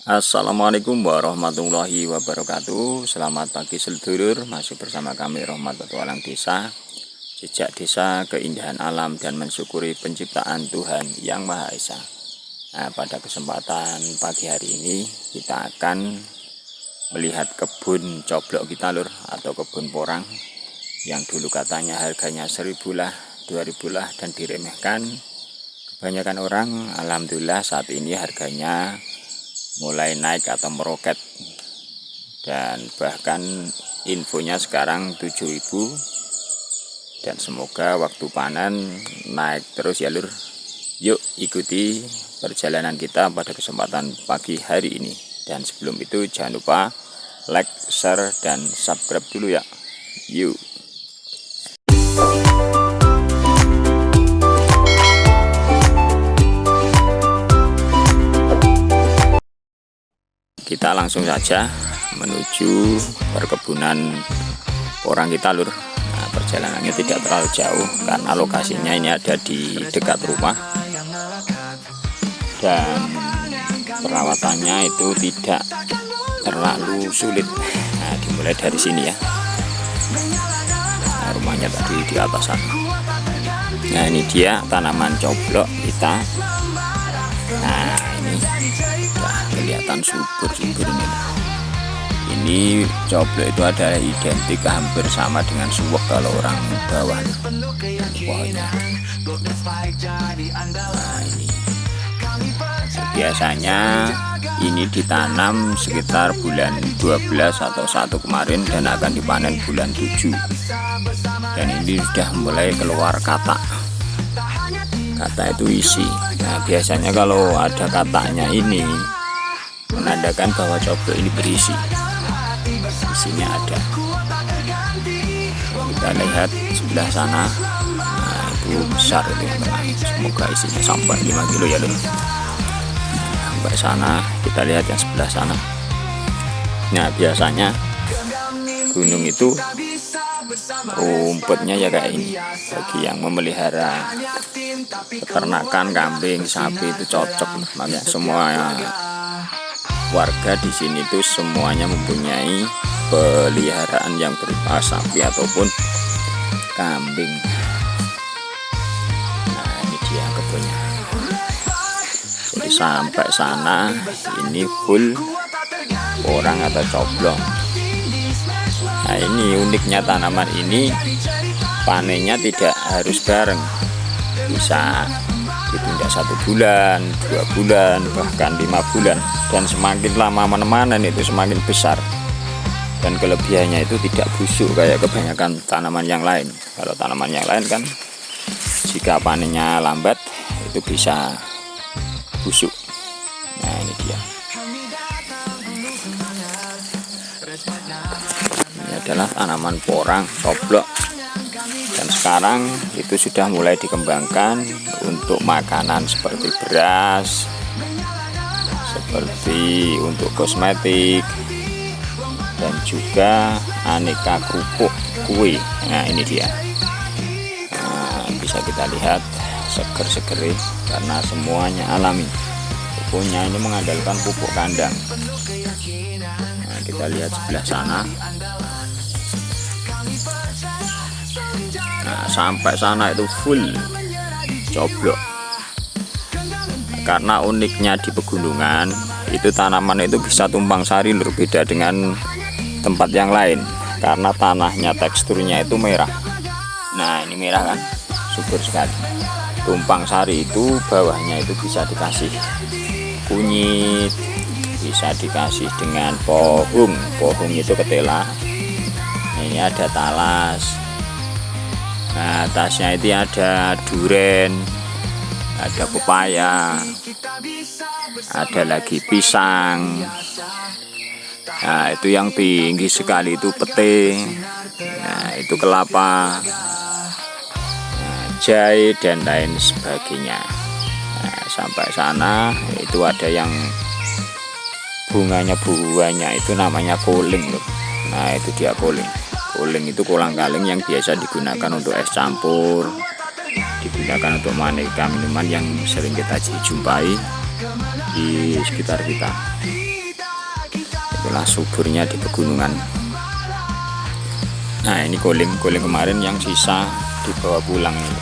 Assalamualaikum warahmatullahi wabarakatuh. Selamat pagi sedulur, masih bersama kami Rahmat Petualang Desa, jejak desa, keindahan alam dan mensyukuri penciptaan Tuhan Yang Maha Esa. Nah, pada kesempatan pagi hari ini kita akan melihat kebun coblok kita lur, atau kebun porang yang dulu katanya harganya 1.000 lah, 2.000 lah dan diremehkan kebanyakan orang. Alhamdulillah saat ini harganya mulai naik atau meroket, dan bahkan infonya sekarang 7.000, dan semoga waktu panen naik terus ya lur. Yuk ikuti perjalanan kita pada kesempatan pagi hari ini, dan sebelum itu jangan lupa like, share, dan subscribe dulu ya. Yuk. Kita langsung saja menuju perkebunan porang kita lur. Nah, perjalanannya tidak terlalu jauh karena lokasinya ini ada di dekat rumah, dan perawatannya itu tidak terlalu sulit. Nah, dimulai dari sini ya. Nah, rumahnya tadi di atas sana. Nah, ini dia tanaman coblok kita. Nah, ini kelihatan subur-subur ini. Ini coblok itu adalah identik hampir sama dengan suwek kalau orang bawah pohonnya. Nah, ini biasanya ini ditanam sekitar bulan 12 atau 1 kemarin dan akan dipanen bulan 7. Dan ini sudah mulai keluar katak. Kata itu isi. Nah, biasanya kalau ada katanya ini menandakan bahwa coblok ini berisi. Isinya ada. Kita lihat sebelah sana. Nah, itu besar itu teman. Semoga isinya sampai 5 kilo ya lho. Sampai sana kita lihat yang sebelah sana. Nah, biasanya gunung itu rumputnya ya kayak ini. Bagi yang memelihara peternakan kambing, sapi itu cocok. Makanya semua warga di sini tuh semuanya mempunyai peliharaan yang berupa sapi ataupun kambing. Nah, ini dia kebunnya. Jadi sampai sana ini full porang atau coblok. Nah, ini uniknya tanaman ini, panennya tidak harus bareng, bisa ditunda 1 bulan, 2 bulan, bahkan 5 bulan. Dan semakin lama menemanan itu semakin besar, dan kelebihannya itu tidak busuk kayak kebanyakan tanaman yang lain. Kalau tanaman yang lain kan jika panennya lambat itu bisa busuk. Nah, ini dia. Ini adalah tanaman porang coblok, dan sekarang itu sudah mulai dikembangkan untuk makanan seperti beras, seperti untuk kosmetik, dan juga aneka kerupuk kue. Nah, ini dia. Nah, bisa kita lihat seger-seger karena semuanya alami. Pupuknya ini mengandalkan pupuk kandang. Nah, kita lihat sebelah sana. Nah, sampai sana itu full coblok. Karena uniknya di pegunungan itu tanaman itu bisa tumpang sari, berbeda dengan tempat yang lain karena tanahnya teksturnya itu merah. Nah, ini merah kan, subur sekali. Tumpang sari itu bawahnya itu bisa dikasih kunyit, bisa dikasih dengan pohung. Pohung itu ketela. Ini ada talas. Nah, atasnya itu ada duren, ada pepaya, ada lagi pisang. Nah, itu yang tinggi sekali itu pete. Nah, itu kelapa, nah, jahe dan lain sebagainya. Nah, sampai sana itu ada yang bunganya buahnya itu namanya koling loh. Nah, itu dia koling. Koling itu kolang-kaling yang biasa digunakan untuk es campur, digunakan untuk aneka minuman yang sering kita jumpai di sekitar kita. itulah suburnya di pegunungan. Nah ini koling kemarin yang sisa dibawa pulang nih.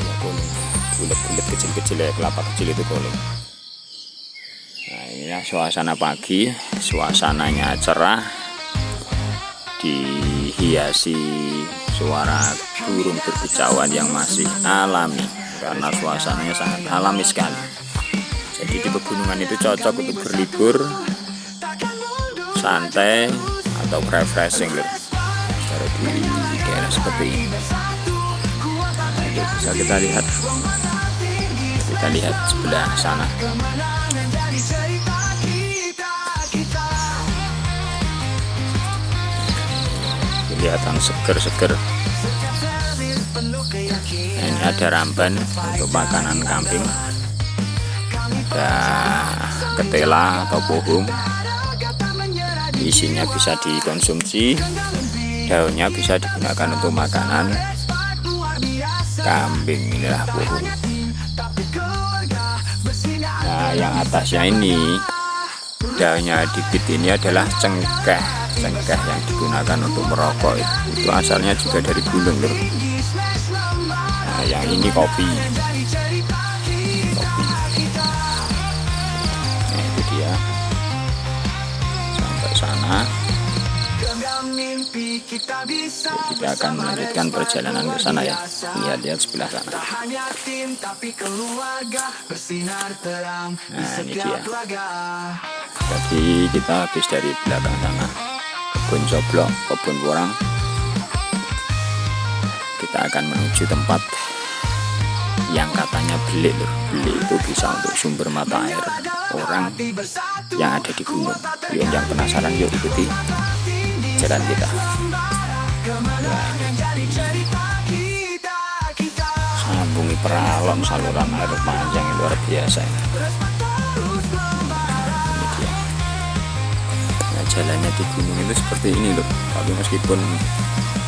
Ya, koling bulat-bulat kecil-kecil ya, kelapa kecil itu koling. Nah inilah suasana pagi, suasananya cerah, dihiasi suara burung berkicauan yang masih alami karena suasananya sangat alami sekali. Jadi di pegunungan itu cocok untuk berlibur, santai atau refreshing loh. Kalau di daerah seperti ini, nah, itu bisa kita lihat sebelah sana. Kelihatan seger-seger. Nah, ini ada ramban untuk makanan kambing, ada ketela atau pohung, isinya bisa dikonsumsi, daunnya bisa digunakan untuk makanan kambing. Inilah pohung. Nah yang atasnya ini, daunnya dikit ini adalah cengkeh yang digunakan untuk merokok. Itu asalnya juga dari gunung loh. Nah yang ini kopi. Nah itu dia, sampai sana. Kita akan melanjutkan perjalanan ke sana ya. Lihat sebelah sana. Nah ini dia. Tadi kita habis dari belakang sana, kebun coblok, kebun porang. Kita akan menuju tempat yang katanya belik loh. Belik itu bisa untuk sumber mata air orang yang ada di gunung. Yang penasaran yuk ikuti jalan kita. Sambungi peralon saluran air panjang yang luar biasa ini. Ini dia. Nah, jalannya di gunung itu seperti ini loh. Tapi meskipun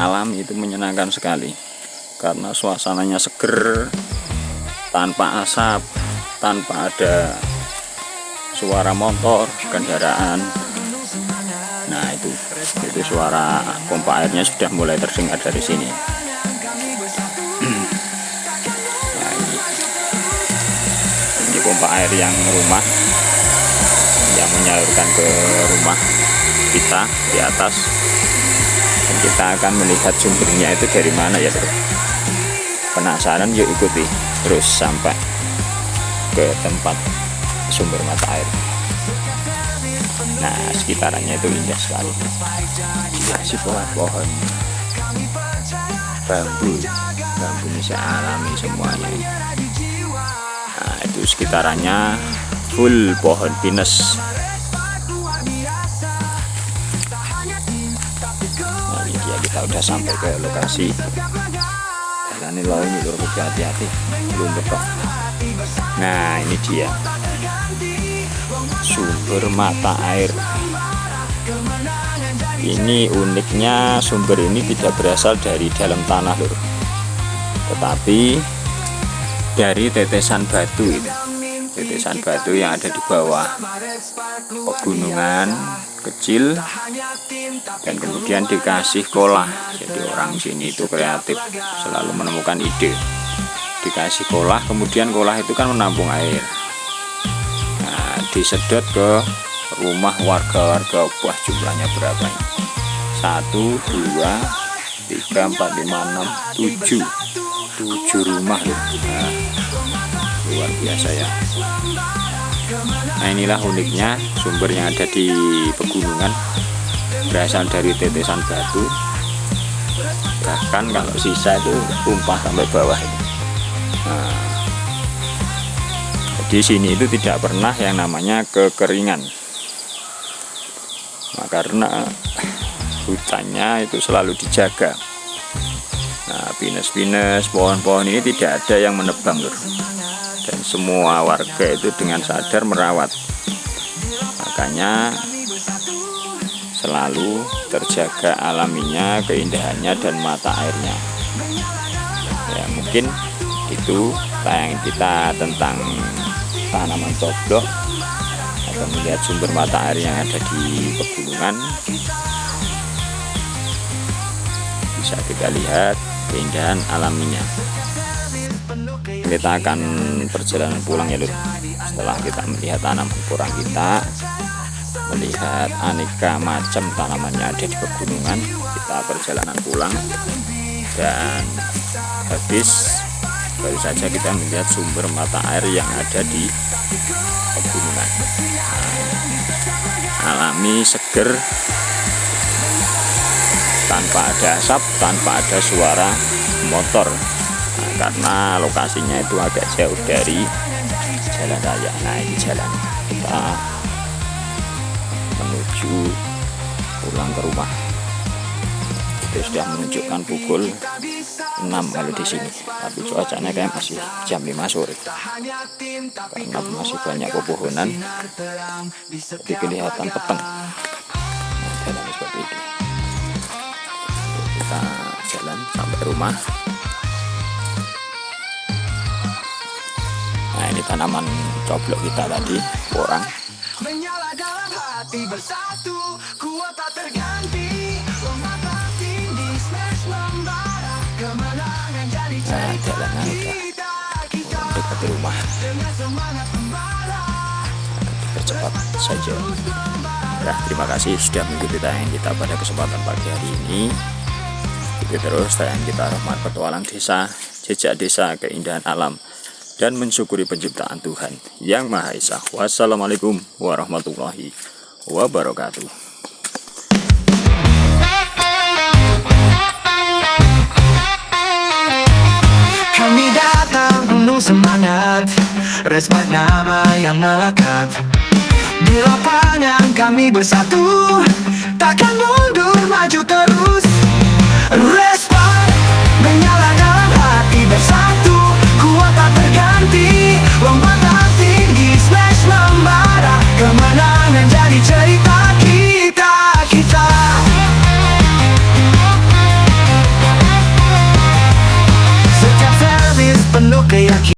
alam itu menyenangkan sekali karena suasananya seger, tanpa asap, tanpa ada suara motor, kendaraan. Nah itu suara pompa airnya sudah mulai terdengar dari sini. Nah, ini pompa air yang rumah, yang menyalurkan ke rumah kita di atas. Dan kita akan melihat sumbernya itu dari mana ya bro. Penasaran? Yuk ikuti terus sampai ke tempat sumber mata air. Nah sekitarannya itu indah sekali, masih pohon-pohon bambu bisa alami semuanya. Nah itu sekitarannya full pohon pinus. Nah ini dia, kita udah sampai ke lokasi. Jalan ini lur, hati-hati belum betok. Nah ini dia sumber mata air. Ini uniknya, sumber ini tidak berasal dari dalam tanah lur, tetapi dari tetesan batu itu. Tetesan batu yang ada di bawah pegunungan kecil dan kemudian dikasih kolah. Jadi orang sini itu kreatif, selalu menemukan ide. Dikasih kolah, kemudian kolah itu kan menampung air. Disedot ke rumah warga-warga. Wah jumlahnya berapa ini? 1, 2, 3, 4, 5, 6, 7 rumah loh. Nah, luar biasa ya. Nah inilah uniknya, sumber yang ada di pegunungan berasal dari tetesan batu. Bahkan kalau sisa itu tumpah sampai bawah ini. Nah, di sini itu tidak pernah yang namanya kekeringan. Nah, karena hutannya itu selalu dijaga. Nah, pinus-pinus, pohon-pohon ini tidak ada yang menebang lur. Dan semua warga itu dengan sadar merawat. Makanya selalu terjaga alaminya, keindahannya dan mata airnya. Ya mungkin itu tayangan kita tentang tanaman coblok akan melihat sumber mata air yang ada di pegunungan. Bisa kita lihat keindahan alaminya. Kita akan perjalanan pulang ya Lur. Setelah kita melihat tanaman porang kita, melihat aneka macam tanaman yang ada di pegunungan, kita perjalanan pulang. Dan habis baru saja kita melihat sumber mata air yang ada di pegunungan. Alami, seger, tanpa ada asap, tanpa ada suara motor. Nah, karena lokasinya itu agak jauh dari jalan raya. Nah, ini jalan kita menuju pulang ke rumah. Itu sudah menunjukkan pukul 6 kalau di sini, tapi cuacanya kayak masih jam 5 sore karena masih banyak pepohonan, jadi kelihatan peteng. Nah, jalan seperti ini. Kita jalan sampai rumah. Nah, ini tanaman coblok kita tadi, porang. Nah, jalanan udah dekat rumah, dipercepat saja. Nah, terima kasih sudah mengikuti tayangan kita pada kesempatan pagi hari ini. Ikuti terus tayangan kita Rahmat Petualang Desa, jejak desa, keindahan alam, dan mensyukuri penciptaan Tuhan Yang Maha Esa. Wassalamualaikum warahmatullahi wabarakatuh. Kami datang penuh semangat, respect nama yang melekat. Di lapangan kami bersatu, takkan mundur, maju terus.